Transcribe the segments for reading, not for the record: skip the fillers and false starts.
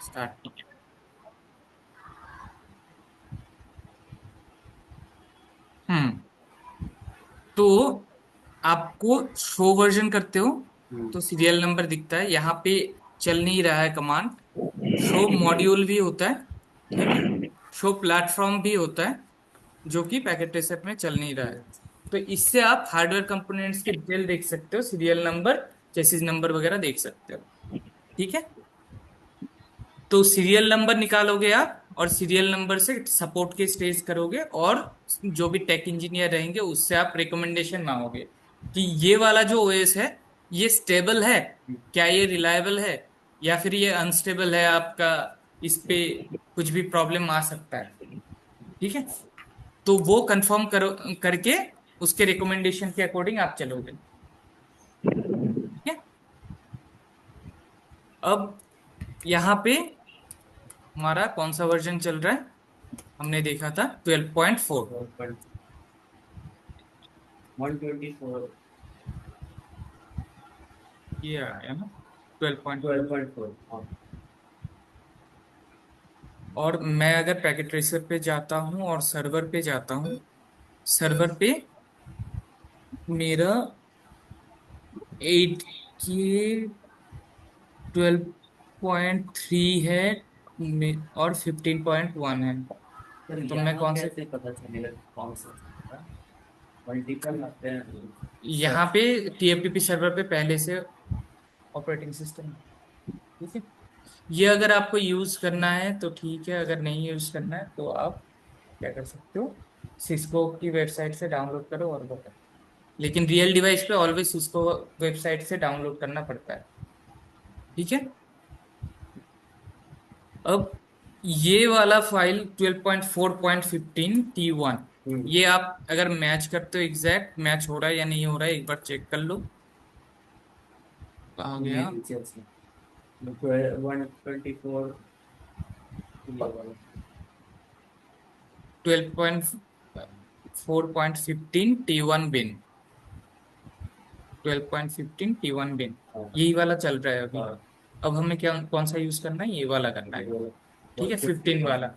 Start. हम्म। तो आपको show version करते हो तो सीरियल नंबर दिखता है यहाँ पे। चल नहीं रहा है कमांड। शो मॉड्यूल भी होता है, ठीक है। शो प्लेटफॉर्म भी होता है, जो कि पैकेट ट्रेसर में चल नहीं रहा है। तो इससे आप हार्डवेयर कंपोनेंट्स की डिटेल देख सकते हो, सीरियल नंबर, चेसिस नंबर वगैरह देख सकते हो, ठीक है। तो सीरियल नंबर निकालोगे आप और सीरियल नंबर से सपोर्ट के स्टेज करोगे, और जो भी टेक इंजीनियर रहेंगे उससे आप रिकमेंडेशन मांगोगे कि ये वाला जो ओएस है ये स्टेबल है, क्या ये रिलायबल है, या फिर ये अनस्टेबल है आपका, इस पे कुछ भी प्रॉब्लम आ सकता है, ठीक है। तो वो कंफर्म करो, करके उसके रिकमेंडेशन के अकॉर्डिंग आप चलोगे, ठीक है। अब यहाँ पे हमारा कौन सा वर्जन चल रहा है, हमने देखा था 12.4। 124। ये आया ना 12.4। 12.4। और मैं अगर पैकेट ट्रेसर पे जाता हूँ और सर्वर पे जाता हूँ, सर्वर पे मेरा 8 के 12.3 है, और 15.1 है। सर तो मैं यहाँ कौन से, कैसे पता चलेगा कौन सा मल्टीपल आते हैं सर? यहाँ पे टीएफटीपी सर्वर पे पहले से ऑपरेटिंग सिस्टम, ठीक है। ये अगर आपको यूज करना है तो ठीक है, अगर नहीं यूज करना है तो आप क्या कर सकते हो, सिस्को की वेबसाइट से डाउनलोड करो और वो करो। लेकिन रियल डिवाइस पे ऑलवेज सिस्को वेबसाइट से डाउनलोड करना पड़ता है, ठीक है। अब ये वाला फाइल 12.4.15 T1, ये आप अगर मैच करते हो, एग्जैक्ट मैच हो रहा है या नहीं हो रहा है एक बार चेक कर लो। आ गया। 124। 12.4.15 T1 बिन, 12.15 T1 बिन, यही वाला चल रहा है अभी। अब हमें क्या, कौन सा यूज करना है, ये वाला करना है, ठीक है, 15 वाला,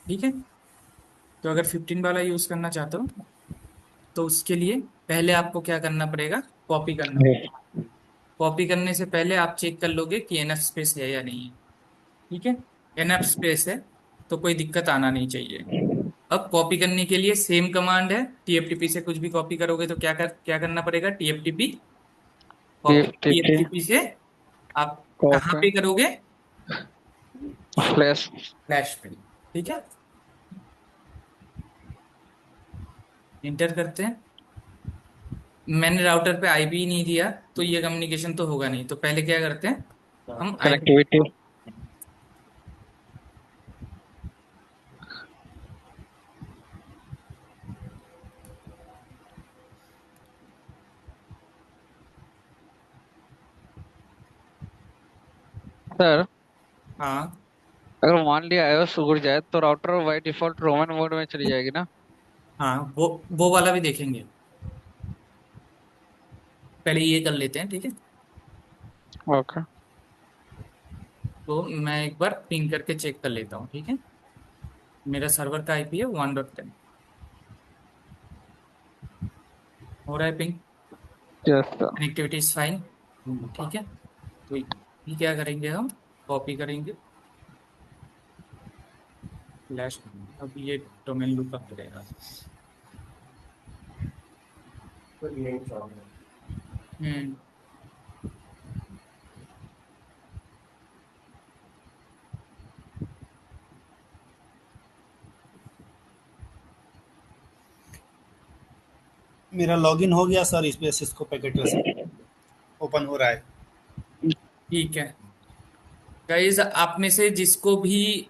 ठीक है। तो अगर 15 वाला यूज करना चाहते हो तो उसके लिए पहले आपको क्या करना पड़ेगा, कॉपी करना पड़ेगा। कॉपी करने से पहले आप चेक कर लोगे कि एनएफ स्पेस है या नहीं है, ठीक है। एनएफ स्पेस है तो कोई दिक्कत आना नहीं चाहिए। अब कॉपी करने के लिए सेम कमांड है, टीएफटीपी से कुछ भी कॉपी करोगे तो क्या करना पड़ेगा, टीएफटीपी कॉपी। टीटीपी टीएफटीपी से आप कहाँ कॉपी पे करोगे, फ्लैश। फ्लैश पे, ठीक है। इंटर करते हैं। मैंने राउटर पे आईपी नहीं दिया तो ये कम्युनिकेशन तो होगा नहीं, तो पहले क्या करते हैं, हम आईपी। कनेक्टिविटी सर, हाँ अगर मान लिया iOS उड़ जाए तो router by default Roman mode में चली जाएगी ना? हाँ, वो वाला भी देखेंगे, पहले ये कर लेते हैं, ठीक है। ओके। तो मैं एक बार पिंग करके चेक कर लेता हूँ, ठीक है। मेरा सर्वर का आईपी है 1.10, हो रहा है ping, yes sir. Connectivity is fine, ठीक है। तो ये क्या करेंगे, हम कॉपी करेंगे फ्लैश। अब ये डोमेन लुकअप करेगा। हम्म। मेरा लॉगिन हो गया सर, इस पे सिस्को पैकेट ओपन हो रहा है। ठीक है गाइज, आप में से जिसको भी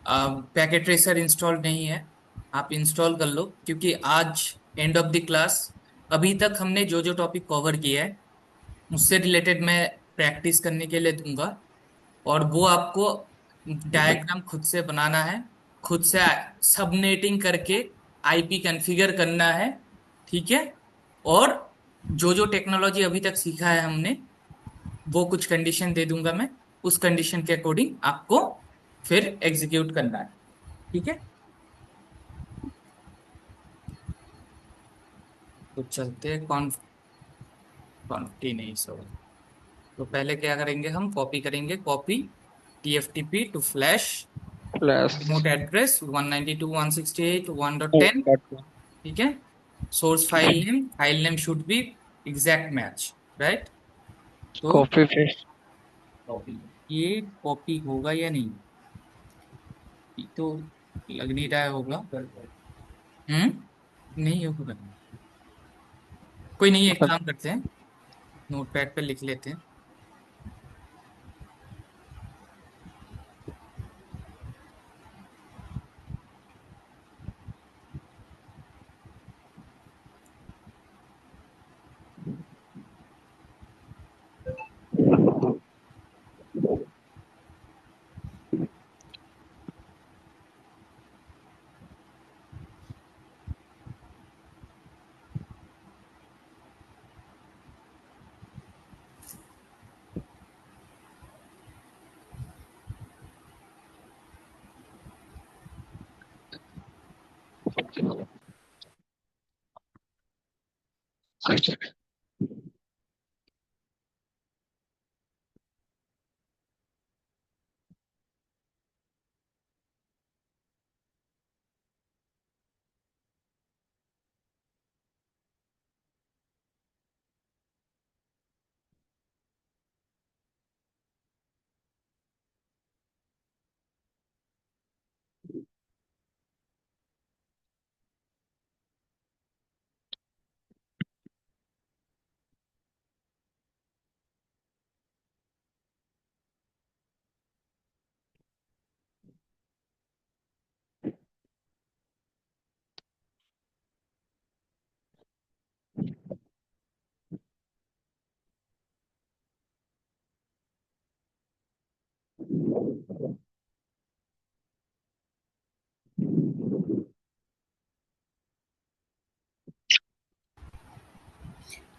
पैकेट ट्रेसर इंस्टॉल नहीं है, आप इंस्टॉल कर लो, क्योंकि आज एंड ऑफ द क्लास, अभी तक हमने जो जो टॉपिक कवर किया है उससे रिलेटेड मैं प्रैक्टिस करने के लिए दूंगा। और वो आपको डायग्राम खुद से बनाना है, खुद से सबनेटिंग करके आईपी कॉन्फ़िगर करना है, ठीक है। और जो जो टेक्नोलॉजी अभी तक सीखा है हमने, वो कुछ कंडीशन दे दूंगा मैं, उस कंडीशन के अकॉर्डिंग आपको फिर एग्जीक्यूट करना है। ठीक है, तो चलते हैं क्वांटिटी नहीं सो। तो पहले क्या करेंगे, हम कॉपी करेंगे, copy TFTP to flash plus remote address 192.168.1.10। ठीक है, source file name should be exact match, right. तो कॉपी पेस्ट। कॉपी ये कॉपी होगा या नहीं, ये तो लग नहीं रहा होगा। नहीं होगा। कोई नहीं, एक काम करते हैं, नोटपैड पे लिख लेते हैं।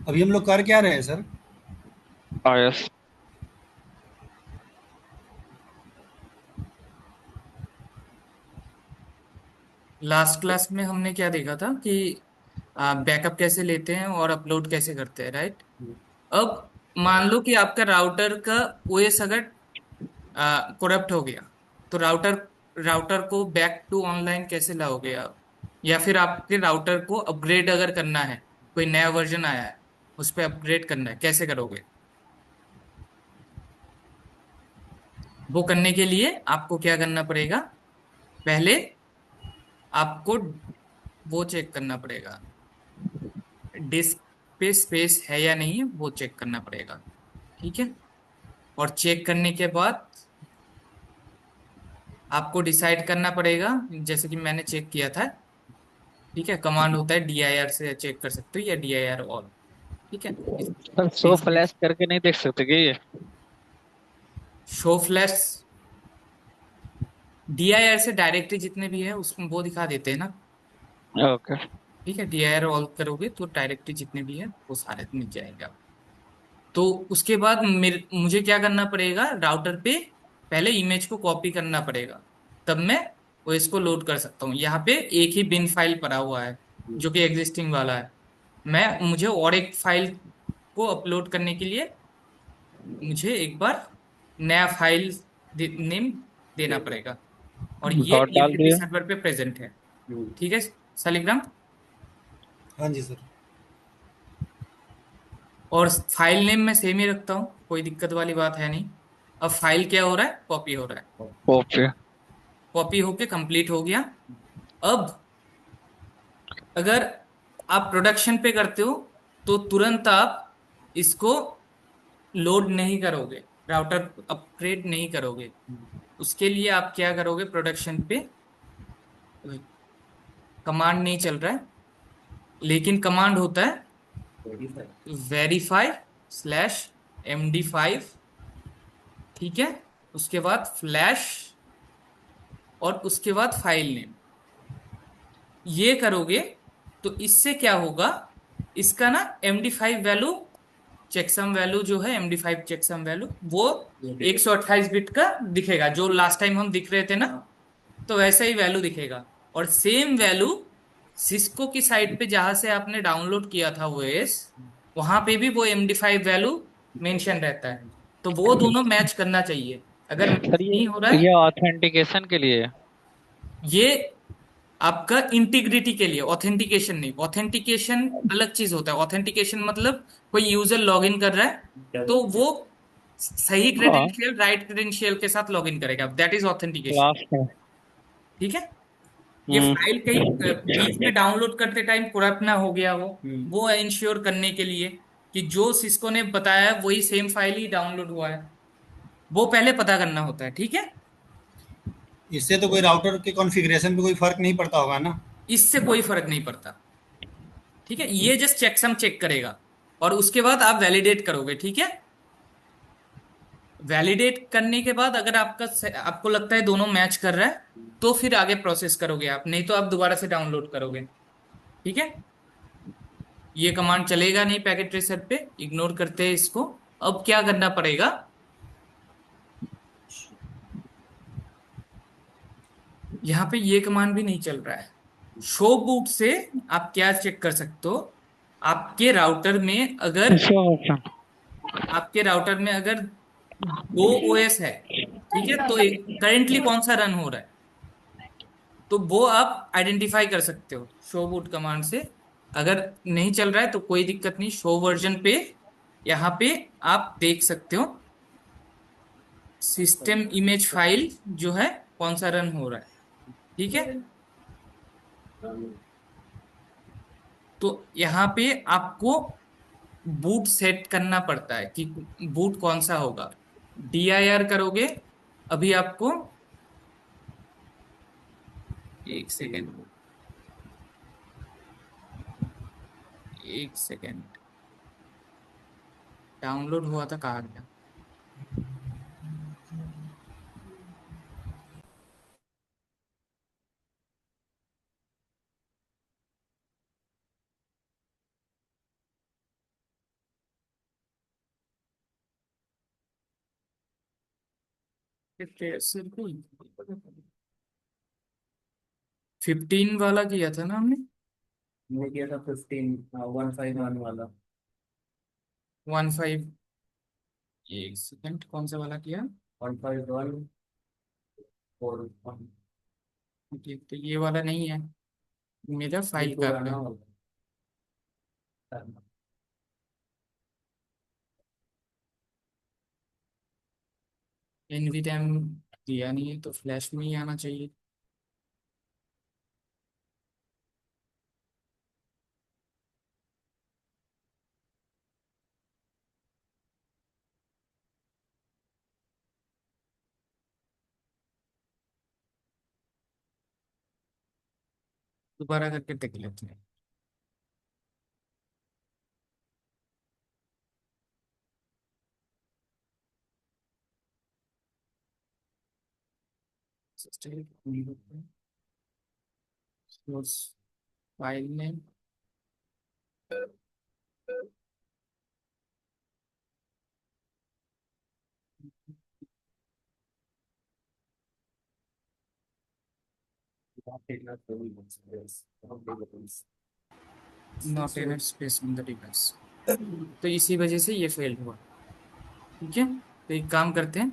अभी हम लोग कर क्या रहे हैं सर? आयस। लास्ट क्लास में हमने क्या देखा था कि बैकअप कैसे लेते हैं और अपलोड कैसे करते हैं, राइट। अब मान लो कि आपका राउटर का ओएस अगर करप्ट हो गया, तो राउटर को बैक टू ऑनलाइन कैसे लाओगे आप, या फिर आपके राउटर को अपग्रेड अगर करना है, कोई नया वर्जन आया है उस पर अपग्रेड करना है, कैसे करोगे। वो करने के लिए आपको क्या करना पड़ेगा, पहले आपको वो चेक करना पड़ेगा, डिस्क पे स्पेस है या नहीं है वो चेक करना पड़ेगा। ठीक है, और चेक करने के बाद आपको डिसाइड करना पड़ेगा, जैसे कि मैंने चेक किया था। ठीक है, कमांड होता है DIR से चेक कर सकते हो या DIR ऑल। ठीक है, सर शो फ्लैश करके नहीं देख सकते क्या ये? शो फ्लैश DIR से डायरेक्टरी जितने भी है उसमें वो दिखा देते हैं ना। ओके। ठीक है, DIR ऑल करोगे तो डायरेक्टरी जितने भी है वो सारे मिल जाएंगे आपको। तो उसके बाद मुझे क्या करना पड़ेगा, राउटर पे पहले इमेज को कॉपी करना पड़ेगा, तब मैं वो इसको लोड कर सकता हूँ। यहाँ पे एक ही बिन फाइल पड़ा हुआ है जो कि एग्जिस्टिंग वाला है। मुझे और एक फाइल को अपलोड करने के लिए मुझे एक बार नया फाइल नेम देना पड़ेगा, और ये डॉट डाल TFTP दिया। सर्वर पे प्रेजेंट है। ठीक है सालिग्राम, हाँ जी सर। और फाइल नेम मैं सेम ही रखता हूँ, कोई दिक्कत वाली बात है नहीं। अब फाइल क्या हो रहा है, कॉपी हो रहा है। ओके। कॉपी होके कंप्लीट हो गया। अब अगर आप प्रोडक्शन पे करते हो तो तुरंत आप इसको लोड नहीं करोगे, राउटर अपग्रेड नहीं करोगे। उसके लिए आप क्या करोगे, प्रोडक्शन पे कमांड नहीं चल रहा है, लेकिन कमांड होता है verify/MD5। ठीक है, उसके बाद फ्लैश, और उसके बाद फाइल नेम, ये करोगे तो इससे क्या होगा, इसका ना MD5 वैल्यू चेकसम वैल्यू जो है MD5 चेकसम वैल्यू वो 128 बिट का दिखेगा, जो लास्ट टाइम हम दिख रहे थे ना, तो वैसा ही वैल्यू दिखेगा। और सेम वैल्यू सिस्को की साइट पे जहां से आपने डाउनलोड किया था ओएस, वहां पे भी वो MD5 वैल्यू मेंशन रहता है। तो वो दोनों मैच करना चाहिए। अगर सर मैच नहीं हो रहा है, ये ऑथेंटिकेशन के लिए है। ये आपका इंटीग्रिटी के लिए, ऑथेंटिकेशन नहीं। ऑथेंटिकेशन अलग चीज होता है। ऑथेंटिकेशन मतलब कोई यूजर लॉगिन कर रहा है तो वो सही हाँ, क्रेडेंशियल, राइट क्रेडेंशियल के साथ लॉगिन करेगा, दैट इज ऑथेंटिकेशन। लास्ट में। ठीक है। ये हम्म। फाइल कहीं बीच में डाउनलोड करते टाइम करप्ट ना हो गया हो, वो इंश्योर करने के लिए कि जो सिस्को ने बताया है वही सेम फाइल ही डाउनलोड हुआ है, वो पहले पता करना होता है। ठीक है। इससे तो कोई राउटर के कॉन्फ़िगरेशन पे कोई फ़र्क नहीं पड़ता होगा ना? इससे कोई फर्क नहीं पड़ता। ठीक है, ये जस्ट चेकसम चेक करेगा और उसके बाद आप वैलिडेट करोगे। ठीक है। वैलिडेट करने के बाद अगर आपको लगता है दोनों मैच कर रहा है, तो फिर आगे प्रोसेस करोगे आप, नहीं तो आप दोबारा से डाउनलोड करोगे। ठीक है। ये कमांड चलेगा नहीं पैकेट ट्रेसर पे, इग्नोर करते हैं इसको। अब क्या करना पड़ेगा, यहाँ पे ये कमांड भी नहीं चल रहा है। शो बूट से आप क्या चेक कर सकते हो, आपके राउटर में अगर अच्छा अच्छा। आपके राउटर में अगर दो ओएस है, ठीक है, तो करेंटली कौन सा रन हो रहा है, तो वो आप आइडेंटिफाई कर सकते हो शो बूट कमांड से। अगर नहीं चल रहा है तो कोई दिक्कत नहीं, शो वर्जन पे यहाँ पे आप देख सकते हो सिस्टम इमेज फाइल जो है कौन सा रन हो रहा है। ठीक है। तो यहाँ पे आपको बूट सेट करना पड़ता है कि बूट कौन सा होगा। DIR करोगे, अभी आपको, एक सेकेंड, एक सेकेंड, डाउनलोड हुआ था कहाँ गया। सिर्फ 15 वाला किया था ना हमने। मैंने किया था 15 151 वाला। 15, एक सेकेंड, कौन सा वाला किया। 151 4 1। ठीक, तो ये वाला नहीं है, मेरा ये फाइल का है। पुराना वाला। NVDIMM दिया नहीं है तो फ्लैश में ही आना चाहिए। दोबारा करके देख लेते हैं। Source file name, not enough space on the device, तो इसी वजह से ये फेल हुआ। ठीक है, तो एक काम करते हैं,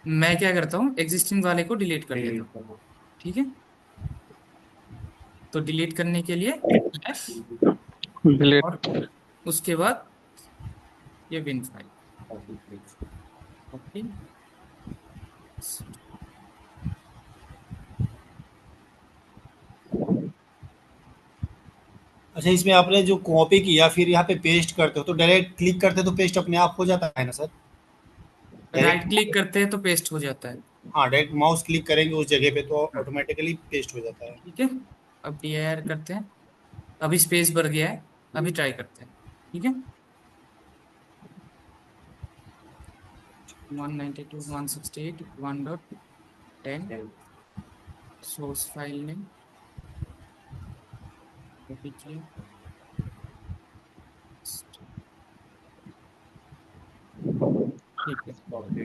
मैं क्या करता हूँ एग्जिस्टिंग वाले को डिलीट कर देता हूँ। ठीक है, तो डिलीट करने के लिए F, और डिलीट। उसके बाद ये विन फाइल। ओके। अच्छा, इसमें आपने जो कॉपी किया फिर यहाँ पे पेस्ट करते हो तो डायरेक्ट क्लिक करते हो तो पेस्ट अपने आप हो जाता है ना सर? राइट डायरेक्ट, क्लिक करते हैं तो पेस्ट हो जाता है। हाँ, डायरेक्ट माउस क्लिक करेंगे उस जगह पे तो हाँ, ऑटोमेटिकली पेस्ट हो जाता है। ठीक है। अब DIR करते हैं, अभी स्पेस भर गया है, अभी ट्राई करते हैं। ठीक है। 192.168.1.10 सोर्स फाइल नेम, कॉपी किया, ठीक है,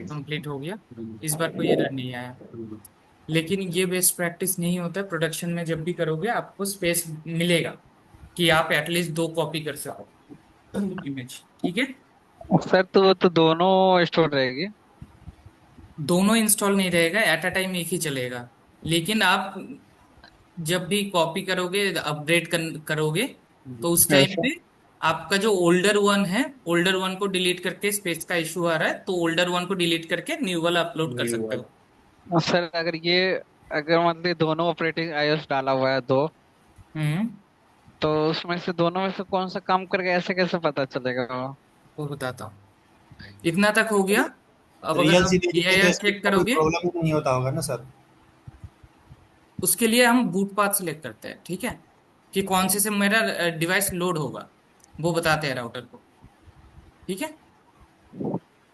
कंप्लीट हो गया। इस बार कोई एरर नहीं आया। लेकिन ये बेस्ट प्रैक्टिस नहीं होता है। प्रोडक्शन में जब भी करोगे आपको स्पेस मिलेगा कि आप एटलीस्ट दो कॉपी कर सको इमेज। ठीक है, सर तो वो तो दोनों स्टोर रहेगी। दोनों इंस्टॉल नहीं रहेगा, एट अ टाइम एक ही चलेगा। लेकिन आप जब भी कॉपी करोगे, अपडेट करोगे, तो उस टाइम ऐसा। पे आपका जो ओल्डर वन है, ओल्डर वन को डिलीट करके स्पेस का इशू आ रहा है, तो ओल्डर वन को डिलीट करके न्यू वाला अपलोड कर सकते हो। सर अगर ये, अगर मतलब दोनों ऑपरेटिंग आईओएस डाला हुआ है दो, हम्म, तो उसमें से दोनों में से कौन सा काम करके ऐसे कैसे पता चलेगा? वो बताता हूँ। इतना तक हो गया। अब अगर रियल आप सी देखेंगे तो DIR इसमें चेक इतना कोई करोगे, प्रॉब्लम ही नहीं होता होगा ना सर। उसके लिए हम बूट पाथ सिलेक्ट करते हैं। ठीक है, कि कौन से मेरा डिवाइस लोड होगा, वो बताते हैं राउटर को। ठीक है,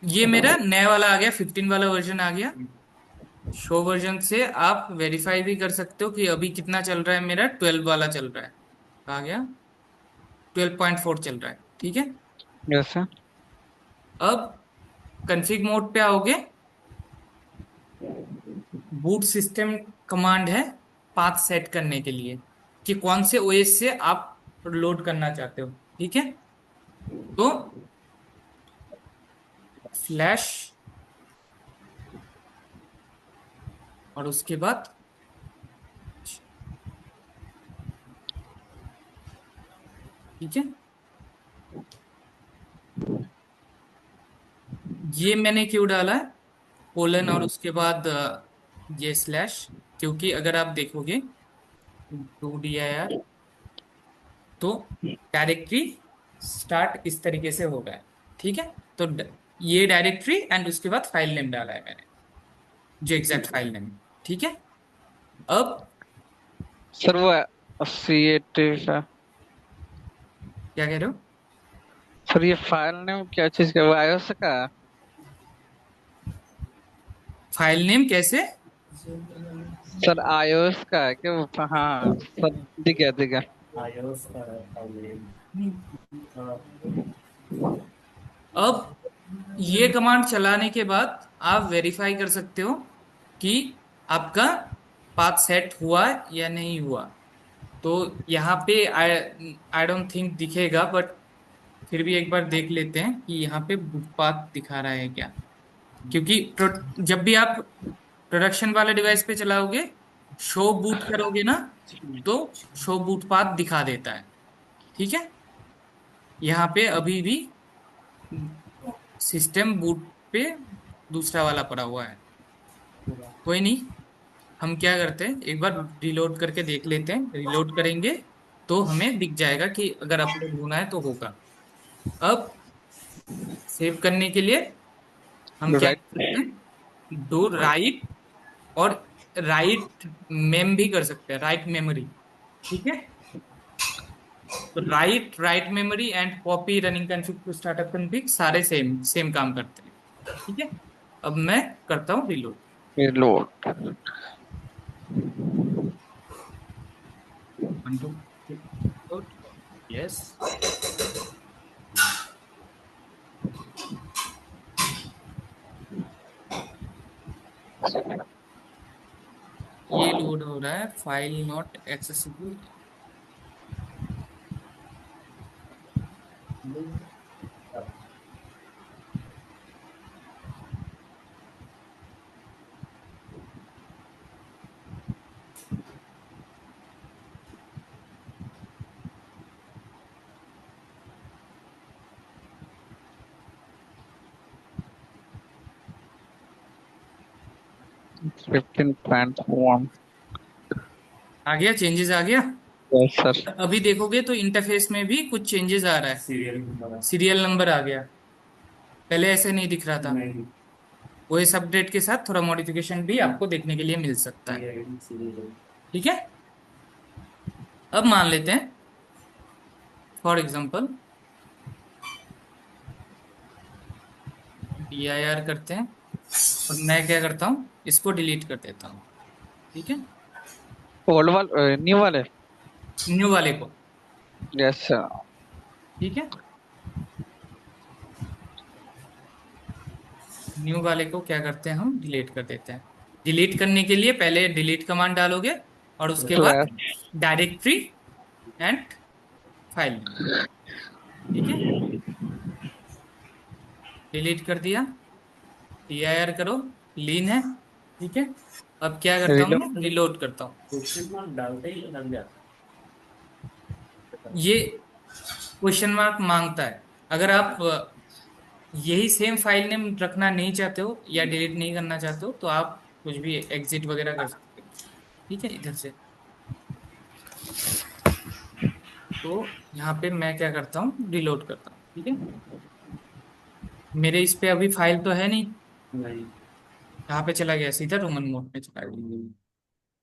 ये मेरा नया वाला आ गया, 15 वाला वर्जन आ गया। शो वर्जन से आप वेरीफाई भी कर सकते हो कि अभी कितना चल रहा है। मेरा 12 वाला चल रहा है, आ गया 12.4 चल रहा है। ठीक है, जैसे। अब कंफिग मोड पे आओगे। बूट सिस्टम कमांड है पाथ सेट करने के लिए, कि कौन से ओएस से आप लोड करना चाहते हो। ठीक है, तो फ्लैश, और उसके बाद ठीक है, ये मैंने क्यों डाला है कोलन और उसके बाद ये स्लैश, क्योंकि अगर आप देखोगे 2dir, तो डायरेक्टरी स्टार्ट इस तरीके से होगा। ठीक है, तो ये डायरेक्टरी एंड उसके बाद फाइल नेम डाला है मैंने, जो एग्जैक्ट फाइल नेम। ठीक है, अब सर वो 80 80 का। क्या कह रहे हो? सर ये फाइल नेम क्या चीज का, वो आईओएस का? फाइल नेम कैसे? सर आईओएस का है क्या वो? हाँ सर, दिख गया दिख गया। iOS का है, अब ये कमांड चलाने के बाद आप वेरीफाई कर सकते हो कि आपका पाथ सेट हुआ या नहीं हुआ। तो यहाँ पे आई डोंट थिंक दिखेगा, बट फिर भी एक बार देख लेते हैं कि यहाँ पे बूट पाथ दिखा रहा है क्या। क्योंकि जब भी आप प्रोडक्शन वाले डिवाइस पे चलाओगे, शो बूट करोगे ना, तो शो बूट पाथ दिखा देता है। ठीक है, यहाँ पे अभी भी सिस्टम बूट पे दूसरा वाला पड़ा हुआ है। कोई नहीं, हम क्या करते हैं, एक बार रिलोड करके देख लेते हैं। रिलोड करेंगे तो हमें दिख जाएगा कि अगर अपलोड होना है तो होगा। अब सेव करने के लिए हम क्या कर राइट। सकते हैं, दो राइट, और राइट मेम भी कर सकते हैं, राइट मेमोरी। ठीक है, तो right right memory and copy running config to startup config सारे सेम सेम काम करते हैं। ठीक है, अब मैं करता हूँ reload. Load. One two yes, ये लोड हो रहा है, file not accessible. Fifteen point one. आ गया, चेंजेस आ गया। Yes sir. अभी देखोगे तो इंटरफेस में भी कुछ चेंजेस आ रहा है। सीरियल नंबर सीरियल नंबर आ गया, पहले ऐसे नहीं दिख रहा था। नहीं, ओएस अपडेट के साथ थोड़ा मॉडिफिकेशन भी आपको देखने के लिए मिल सकता है। सीरियल ठीक है, अब मान लेते हैं फॉर एग्जांपल dir करते हैं, और मैं क्या करता हूँ, इसको डिलीट कर देता हूँ। ठीक है, ओल्ड वाले, न्यू वाले। न्यू वाले को। Yes sir. ठीक है, न्यू वाले को क्या करते हैं, हम डिलीट कर देते हैं। डिलीट करने के लिए पहले डिलीट कमांड डालोगे और उसके बाद स्लैश। Directory and file. ठीक है, डिलीट कर दिया, टीआईआर करो, क्लीन है। ठीक है, अब क्या करता हूँ, रिलोड। मैं रिलोड करता हूँ। क्वेश्चन मार्क डालते ही लग जाता ये क्वेश्चन मार्क मांगता है। अगर आप यही सेम फाइल नेम रखना नहीं चाहते हो या डिलीट नहीं करना चाहते हो तो आप कुछ भी एग्जिट वगैरह कर सकते हो। ठीक है, इधर से। तो यहाँ पे मैं क्या करता हूँ, रिलोड करता हूँ। ठीक है, मेरे इस पे अभी फाइल तो है नहीं। नहीं। कहाँ पे चला गया, सीधा रोमन मोड में चला गया।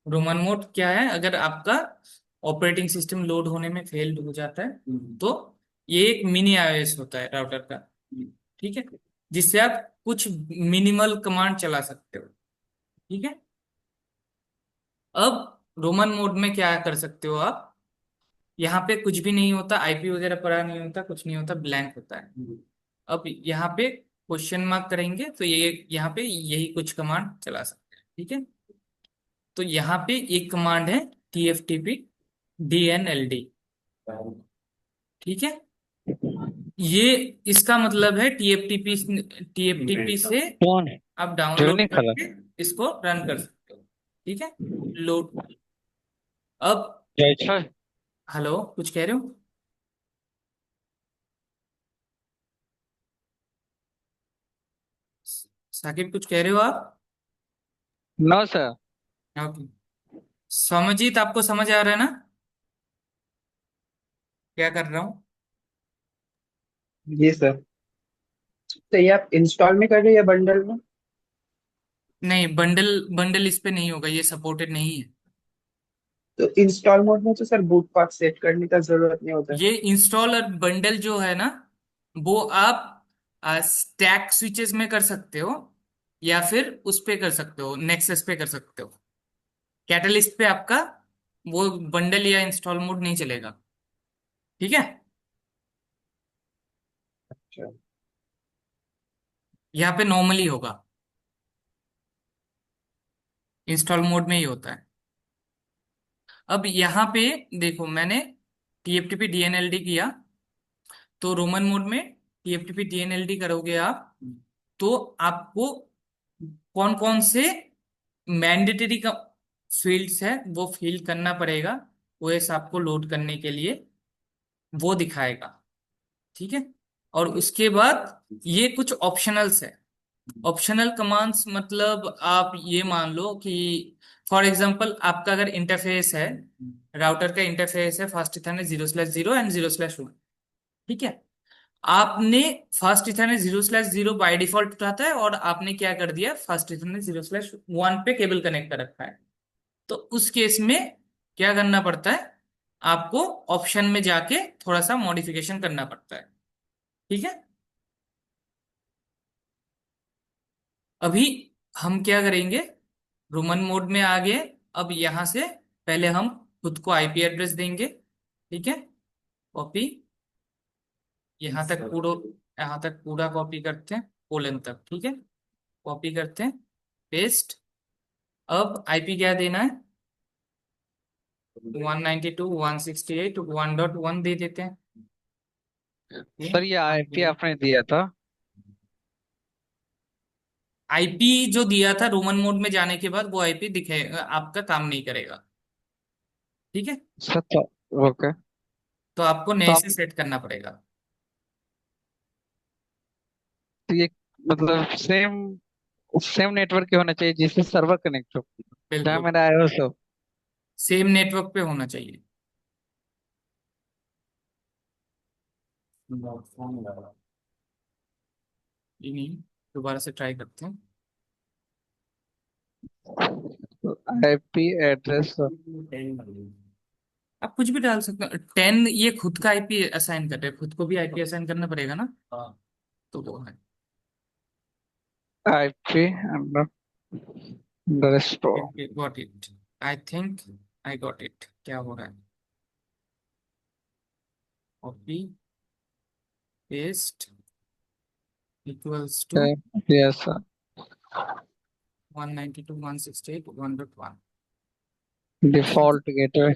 रोमन मोड क्या है, अगर आपका ऑपरेटिंग सिस्टम लोड होने में फेल्ड हो जाता है तो ये एक मिनी आईओएस होता है राउटर का। ठीक है, जिससे आप कुछ मिनिमल कमांड चला सकते हो। ठीक है, अब रोमन मोड में क्या कर सकते हो आप, यहाँ पे कुछ भी नहीं होता, आईपी वगैरह पड़ा नहीं होता, कुछ नहीं होता, ब्लैंक होता है। अब यहाँ पे क्वेश्चन मार्क करेंगे तो ये यहाँ पे यही कुछ कमांड चला सकते हैं। ठीक है, तो यहाँ पे एक कमांड है TFTP DNLD। ठीक है, ये इसका मतलब है TFTP, TFTP से कौन आप जो डाउनलोड नहीं खा करके इसको रन कर सकते हो। ठीक है, लोड। अब रहा? हेलो, कुछ कह रहे हो? साकिब, कुछ कह रहे हो आप? No sir. ओके, समझित, आपको समझ आ रहा है ना क्या कर रहा हूँ? जी सर। तो ये आप इंस्टॉल में कर रहे हैं या बंडल में? नहीं, बंडल बंडल इस पे नहीं होगा, ये सपोर्टेड नहीं है। तो इंस्टॉल मोड में तो सर बूट पाथ सेट करने का जरूरत नहीं होता है। ये इंस्टॉल और बंडल जो है ना, वो आप स्टैक स्विचेस में कर सकते हो या फिर उस पे कर सकते हो, नेक्सस पे कर सकते हो। कैटलिस्ट पे आपका वो बंडल या इंस्टॉल मोड नहीं चलेगा। ठीक है, अच्छा। यहाँ पे नॉर्मली होगा, इंस्टॉल मोड में ही होता है। अब यहाँ पे देखो, मैंने TFTP DNLD किया, तो रोमन मोड में TFTP DNLD करोगे आप तो आपको कौन कौन से मैंडेटरी का फील्ड्स है वो फिल करना पड़ेगा ओएस आपको लोड करने के लिए, वो दिखाएगा। ठीक है, और उसके बाद ये कुछ ऑप्शनल्स है। ऑप्शनल कमांड्स मतलब आप ये मान लो कि फॉर एग्जांपल आपका अगर इंटरफेस है, राउटर का इंटरफेस है फास्ट इथरनेट 0/0 एंड 0/1। ठीक है, आपने फास्ट इथरनेट 0/0 बाय डिफॉल्ट उठाता है और आपने क्या कर दिया, फास्ट इथरनेट 0/1 पे केबल कनेक्ट कर रखा है। तो उस केस में क्या करना पड़ता है, आपको ऑप्शन में जाके थोड़ा सा मॉडिफिकेशन करना पड़ता है। ठीक है, अभी हम क्या करेंगे, रोमन मोड में आ गए। अब यहां से पहले हम खुद को आईपी एड्रेस देंगे। ठीक है, कॉपी, यहाँ तक पूरा, यहाँ तक पूरा कॉपी करते हैं, कोलन तक। ठीक है, कॉपी करते हैं, पेस्ट। अब आईपी क्या देना है, 192.168.1.1 दे देते हैं। सर ये आईपी आपने दिया था। आईपी जो दिया था रोमन मोड में जाने के बाद वो आईपी दिखेगा, आपका काम नहीं करेगा। ठीक है, सर तो ओके। तो आपको तो नए आप से सेट करना पड़ेगा। तो ये मतलब सेम सेम नेटवर्क के होना चाहिए जिससे सर्वर कनेक्ट हो, जहाँ बिल्कुल, मेरा आईओएस हो। सेम नेटवर्क पे होना चाहिए। फोन लगा। ये नहीं, दोबारा से ट्राई करते हैं। IP address. 10 वाली। आप कुछ भी डाल सकते हो। 10 ये खुद का आईपी असाइन कर रहे हैं, खुद को भी आईपी असाइन करना पड़ेगा ना, हाँ। तो वो है। IP underscore. Got it, I think I got it. क्या हो रहा है, copy, paste, equals to yes sir. 192.168.1.1। Default gateway.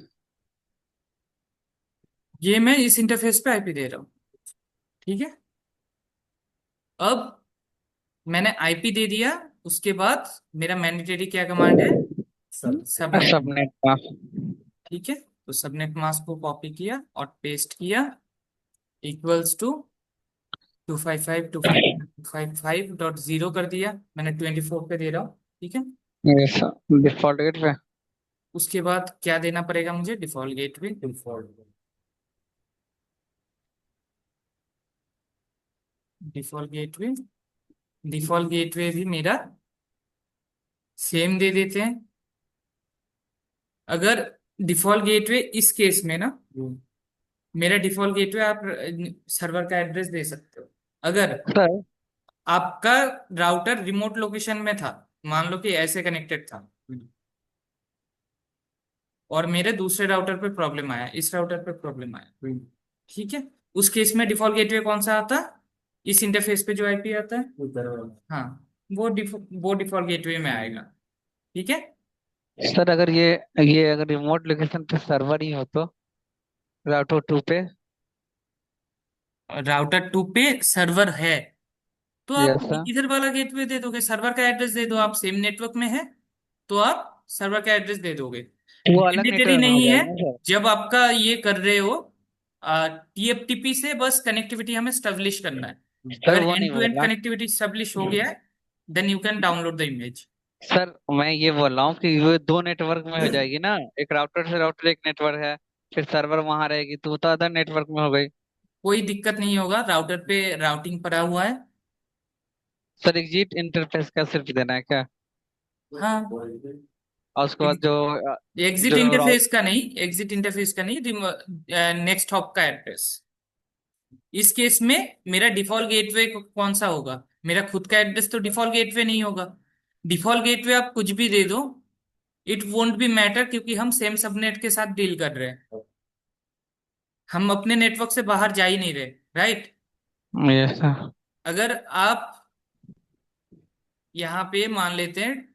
ये मैं इस इंटरफेस पे आईपी दे रहा हूँ, ठीक है। अब मैंने आईपी दे दिया, उसके बाद मेरा मैंडेटरी क्या कमांड है, सबनेट। सबनेट का। ठीक है, तो सबनेट मास्क को कॉपी किया और पेस्ट किया, इक्वल्स टू 255.255.0 कर दिया, मैंने 24 पे दे रहा हूँ, ठीक है। Yes sir, default gateway. उसके बाद क्या देना पड़ेगा मुझे, default gateway. Default gateway, default gateway भी मेरा सेम दे देते हैं। अगर डिफॉल्ट गेटवे इस केस में ना, मेरा डिफॉल्ट गेटवे आप सर्वर का एड्रेस दे सकते हो। अगर सर आपका राउटर रिमोट लोकेशन में था, मान लो कि ऐसे कनेक्टेड था, और मेरे दूसरे राउटर पे प्रॉब्लम आया, इस राउटर पे प्रॉब्लम आया, ठीक है, उस केस में डिफॉल्ट गेटवे कौन सा आता है, इस इंटरफेस पे जो आईपी आता है, हाँ, वो डिफॉल्ट गेटवे में आएगा, ठीक है। सर अगर ये अगर रिमोट लोकेशन पे सर्वर ही हो तो राउटर 2 पे। राउटर 2 पे सर्वर है तो आप यस सर। इधर वाला गेटवे दे दोगे, सर्वर का एड्रेस दे दो, आप सेम नेटवर्क में है तो आप सर्वर का एड्रेस दे दोगे। वो अलग मैंडेटरी नेटवर्क में हो नहीं है, जाएगा ना सर। जब आपका ये कर रहे हो टीएफटीपी से बस कनेक्टिविटी हमें स्टेब्लिश करना है। सर अगर वो नहीं एंड टू बोल एंड रहा। कनेक्टिविटी स्टेब्लिश हो गया है, then you can download the image. Sir मैं ये बोल रहा हूँ कि वो दो नेटवर्क में हो जाएगी ना, एक राउटर से राउटर एक नेटवर्क है, फिर सर्वर वहां रहेगी तो वो तो अदर नेटवर्क में हो गई। कोई दिक्कत नहीं होगा, राउटर पे राउटिंग पड़ा हुआ है। सर एग्जिट इंटरफेस का सिर्फ देना है क्या? हाँ, और उसके बाद जो एग्जिट जो राउट। इंटरफेस का नहीं, एग्जिट इंटरफेस का नहीं, नेक्स्ट हॉप का एड्रेस। इस केस में मेरा डिफॉल्ट गेटवे कौन सा होगा, मेरा खुद का एड्रेस तो डिफॉल्ट गेटवे नहीं होगा। डिफॉल्ट गेटवे आप कुछ भी दे दो, इट वोंट बी मैटर, क्योंकि हम सेम सबनेट के साथ डील कर रहे हैं, हम अपने नेटवर्क से बाहर जा ही नहीं रहे, राइट। Yes sir. अगर आप यहाँ पे मान लेते हैं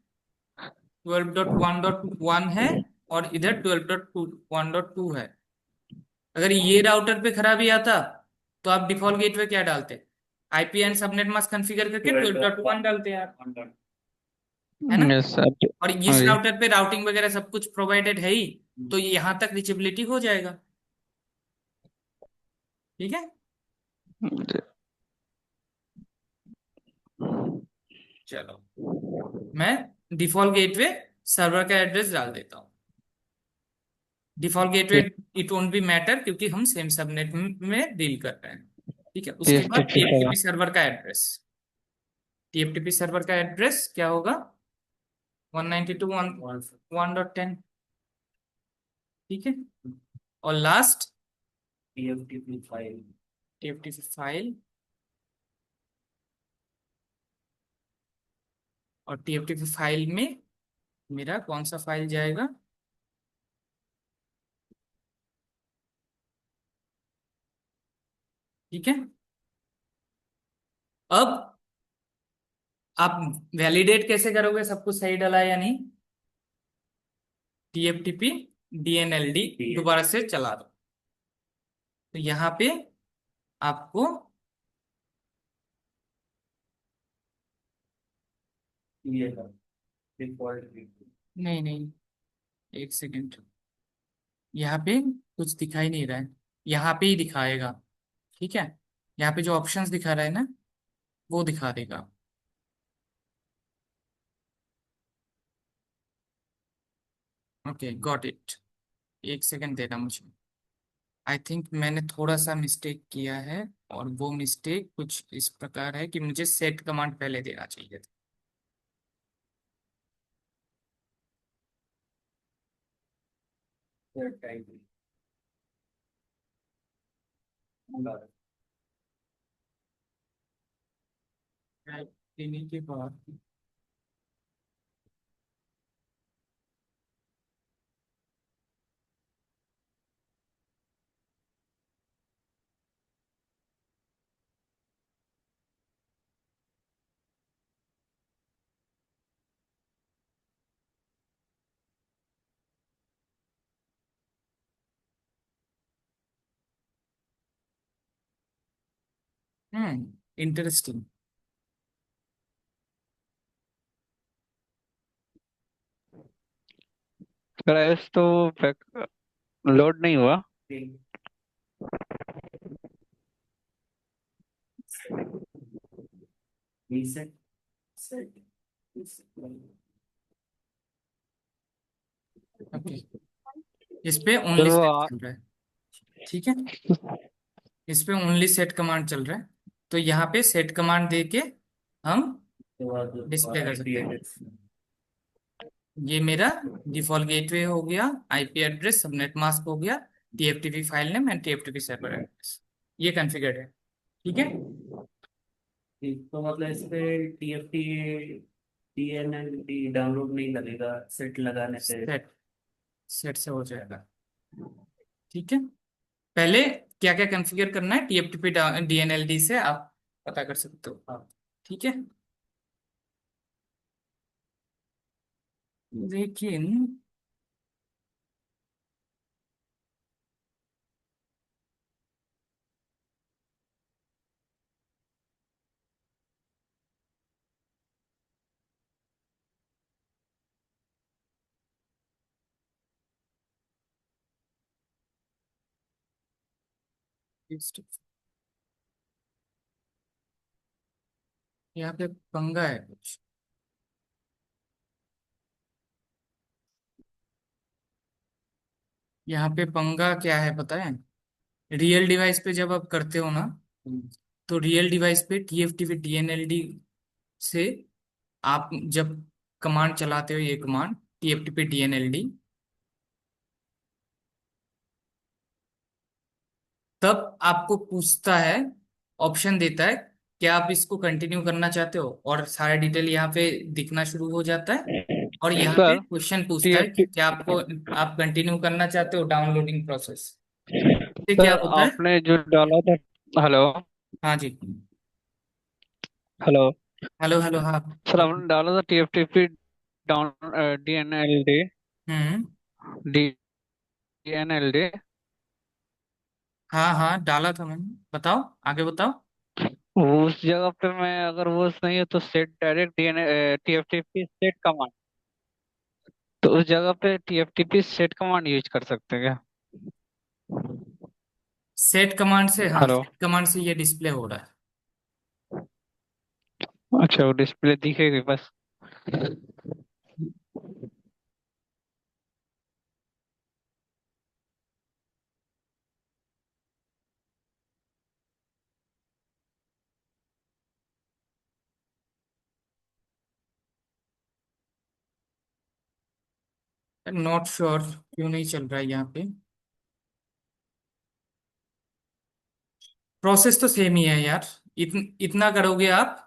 12.1.1 है और इधर 12.1.2 है, अगर ये राउटर पे खराबी आता तो आप डिफॉल्ट गेटवे क्या डालते, IP and subnet mask configure करके 12.1 डालते हैं आप, है ना। Yes sir. और इस राउटर पे राउटिंग वगैरह सब कुछ प्रोवाइडेड है ही, तो यहाँ तक रीचेबिलिटी हो जाएगा, ठीक है। चलो, मैं डिफॉल्ट गेटवे सर्वर का एड्रेस डाल देता हूँ। Default gateway it won't be matter, क्योंकि हम सेम सबनेट में डील कर रहे हैं, ठीक है। उसके बाद टीएफटीपी टीएफटीपी सर्वर। सर्वर का एड्रेस, टीएफटीपी सर्वर का एड्रेस क्या होगा, 192.1.10, ठीक है। और last TFTP file, TFTP file, और टीएफटीपी फाइल में मेरा कौन सा फाइल जाएगा, ठीक है। अब आप वैलिडेट कैसे करोगे सब कुछ सही डला है या नहीं, टीएफटीपी डीएनएलडी दोबारा से चला दो, तो यहाँ पे आपको ये डिफॉल्ट। नहीं नहीं, एक सेकेंड, यहाँ पे कुछ दिखाई नहीं रहा है, यहाँ पे ही दिखाएगा, ठीक है। यहाँ पे जो ऑप्शंस दिखा रहा है ना, वो दिखा देगा। Okay, got it. एक सेकेंड देना मुझे, आई थिंक मैंने थोड़ा सा मिस्टेक किया है, और वो मिस्टेक कुछ इस प्रकार है कि मुझे सेट कमांड पहले देना चाहिए था। टाइप देने के बाद इंटरेस्टिंग। क्रैश तो लोड नहीं हुआ। रीसेट सेट ओके, इस पे फिर ओनली वो सेट चल रहा है। ठीक है, इस पे ओनली सेट कमांड चल रहा है, तो यहाँ पे सेट कमांड दे के हम के बाद डिस्प्ले कर आईपी सकते हैं। एड्रेस। ये मेरा डिफॉल्ट गेटवे हो गया, आईपी एड्रेस, सबनेट मास्क हो गया, TFTP file name and TFTP server address, ये कॉन्फ़िगर्ड है। ठीक है, ठीक, तो मतलब इस पे टीएफटी डीएनएलडी डाउनलोड नहीं लगेगा सेट लगाने से। सेट सेट से हो जाएगा। ठीक है, पहले क्या क्या कॉन्फ़िगर करना है टीएफटीपी डीएनएलडी से आप पता कर सकते हो। हाँ। ठीक है, लेकिन यहाँ पे पंगा है कुछ। यहाँ पे पंगा क्या है पता है, रियल डिवाइस पे जब आप करते हो ना, तो रियल डिवाइस पे टीएफटीपी डीएनएलडी से आप जब कमांड चलाते हो, ये कमांड टीएफटीपी डीएनएलडी, तब आपको पूछता है, ऑप्शन देता है क्या आप इसको कंटिन्यू करना चाहते हो, और सारा डिटेल यहाँ पे दिखना शुरू हो जाता है। और यहाँ पे सर क्वेश्चन पूछता है कि टीएफटी क्या आपको आप कंटिन्यू करना चाहते हो डाउनलोडिंग प्रोसेस। ये क्या सर होता है। आपने जो डाला था। हेलो। हाँ जी, हेलो। हेलो हेलो, हाँ सर बिल्कुल। आपने डाला था टीएफटीपी डाउन डीएनएलडी हम्म, डीएनएलडी। हाँ हाँ डाला था मैंने, बताओ आगे बताओ। उस जगह पे मैं अगर वो नहीं है तो set direct DNA TFTP set command. तो उस जगह पे टीएफटीपी सेट कमांड यूज कर सकते हैं क्या? सेट कमांड से, हाँ हेलो। सेट कमांड से ये डिस्प्ले हो रहा अच्छा वो डिस्प्ले दिखेगी बस। है। नॉट श्योर क्यों नहीं चल रहा है यहाँ पे। प्रोसेस तो सेम ही है यार, इतना करोगे आप,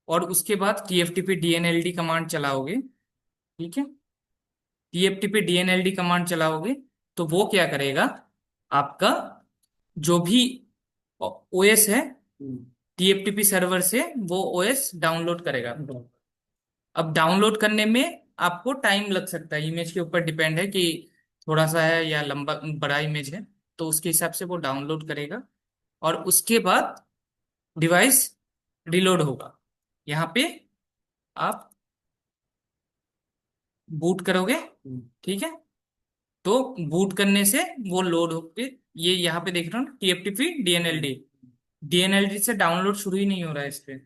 और उसके बाद टीएफटीपी डीएनएलडी कमांड चलाओगे। ठीक है, टीएफटीपी डीएनएलडी कमांड चलाओगे तो वो क्या करेगा, आपका जो भी ओएस है टीएफटीपी सर्वर से, वो ओएस डाउनलोड करेगा। अब डाउनलोड करने में आपको टाइम लग सकता है, इमेज के ऊपर डिपेंड है कि थोड़ा सा है या लंबा बड़ा इमेज है, तो उसके हिसाब से वो डाउनलोड करेगा। और उसके बाद डिवाइस रिलोड होगा। यहाँ पे आप बूट करोगे। ठीक है, तो बूट करने से वो लोड होके, ये यहाँ पे देख रहे हो ना टीएफटीपी डीएनएलडी, डीएनएलडी से डाउनलोड शुरू ही नहीं हो रहा है इस पे।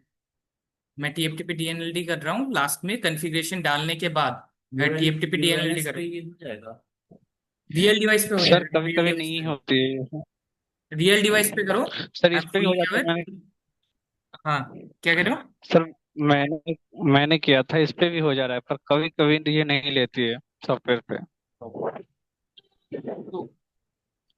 मैं टीएफटीपी डीएनएलडी कर रहा हूँ, लास्ट में कॉन्फ़िगरेशन डालने के बाद टीएफटीपी डीएनएलडी यूएनएस कर, पे ये हो जाएगा। रियल डिवाइस पे हो सर जाएगा, कभी रियल कभी डिवाइस नहीं पे, होती है। रियल डिवाइस पे करो। सर आई इस एम पे भी हो फुल्ली जाता है। अवेयर। हाँ, क्या कह रहे हो। सर मैंने मैंने किया था इस पे भी हो जा रहा है पर कभी कभी ये नहीं लेती है सॉफ्टवेयर पे। तो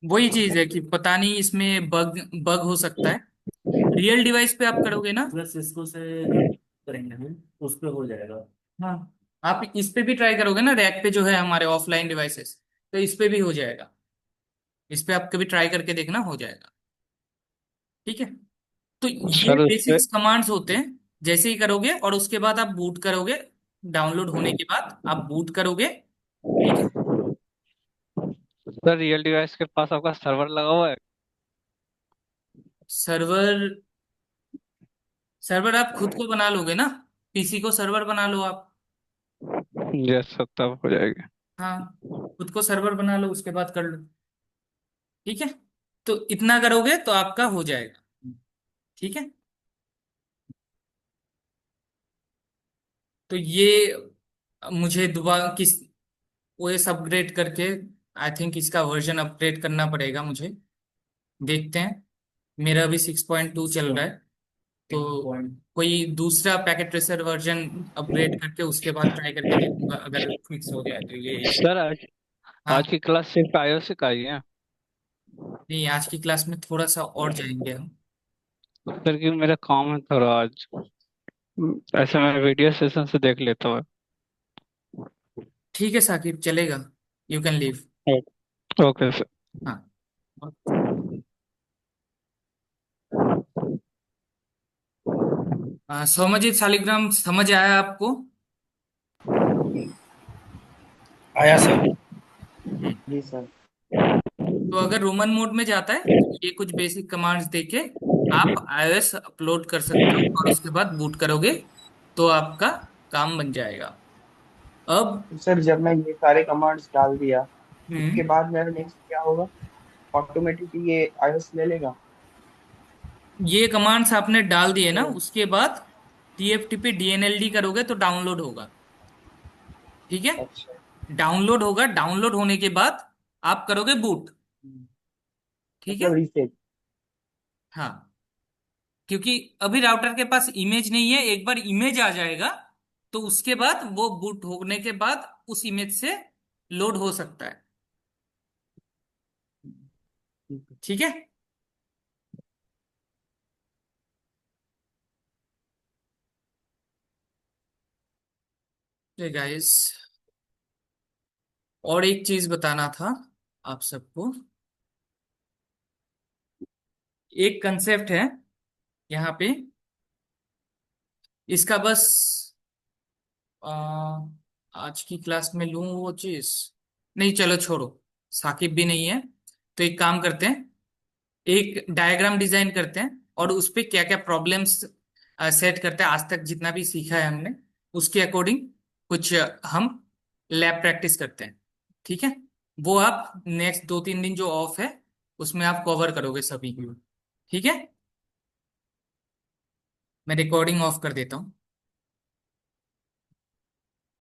वही चीज है कि पता नहीं इसमें बग बग हो सकता है। रियल डिवाइस पे आप करोगे ना। अगर सिस्को से जो करेंगे हम उस पे हो जाएगा। हाँ, आप इस पे भी ट्राई करोगे ना, रैक पे जो है हमारे ऑफलाइन डिवाइसेस, तो इस पे भी हो जाएगा। इस पे आप कभी ट्राई करके देखना, हो जाएगा। ठीक है, तो ये सर उस पे बेसिक्स कमांड्स होते हैं। जैसे ही करोगे और उसके बाद आप बूट करोगे, डाउनलोड होने के बाद आप बूट करोगे। ठीक है, सर रियल डिवाइस के पास आपका सर्वर लगा हुआ है? सर्वर सर्वर आप खुद को बना लोगे ना, पीसी को सर्वर बना लो आप। यस सर, तब हो जाएगी। हाँ, खुद को सर्वर बना लो, उसके बाद कर लो। ठीक है, तो इतना करोगे तो आपका हो जाएगा। ठीक है, तो ये मुझे दोबारा किस ओएस अपग्रेड करके, आई थिंक इसका वर्जन अपग्रेड करना पड़ेगा मुझे। देखते हैं, मेरा अभी 6.2 चल रहा है, तो कोई दूसरा पैकेट ट्रेसर वर्जन अपग्रेड करके उसके बाद ट्राई करके देखूंगा, अगर फिक्स हो गया तो ये इशू। सर आज आज हाँ, की क्लास सिर्फ आईओएस का ही है। नहीं, आज की क्लास में थोड़ा सा और जाएंगे हम। सर कि मेरा काम है थोड़ा आज। ऐसे मैं वीडियो सेशन से देख लेता हूँ। ठीक है साकिब, चलेगा, you can leave. Okay sir. हाँ। सौम्यजीत शालिग्राम समझ आया आपको? आया सर। हम्म। जी सर। तो अगर रोमन मोड में जाता है तो ये कुछ बेसिक कमांड्स देके आप आईओएस अपलोड कर सकते हो, और उसके बाद बूट करोगे तो आपका काम बन जाएगा। अब तो सर जब मैं ये सारे कमांड्स डाल दिया, हम्म उसके बाद मेरा नेक्स्ट क्या होगा? ऑटोमेटिकली ये iOS ले लेगा? ये कमांड्स आपने डाल दिए ना, तो उसके बाद टीएफटीपी डीएनएलडी करोगे तो डाउनलोड होगा। ठीक है, अच्छा। डाउनलोड होगा, डाउनलोड होने के बाद आप करोगे बूट। ठीक है। मतलब रीसेट? हाँ, क्योंकि अभी राउटर के पास इमेज नहीं है, एक बार इमेज आ जाएगा तो उसके बाद वो बूट होने के बाद उस इमेज से लोड हो सकता है। ठीक है। ठीक है, तो गाइस, और एक चीज बताना था आप सबको। एक कंसेप्ट है यहाँ पे, इसका बस आ, आज की क्लास में लूं वो चीज, नहीं चलो छोड़ो, साकिब भी नहीं है, तो एक काम करते हैं, एक डायग्राम डिजाइन करते हैं और उस पे क्या क्या प्रॉब्लम्स सेट करते हैं, आज तक जितना भी सीखा है हमने उसके अकॉर्डिंग कुछ हम लैब प्रैक्टिस करते हैं। ठीक है, वो आप नेक्स्ट 2-3 दिन जो ऑफ है उसमें आप कवर करोगे सभी। ठीक है, मैं रिकॉर्डिंग ऑफ कर देता हूँ।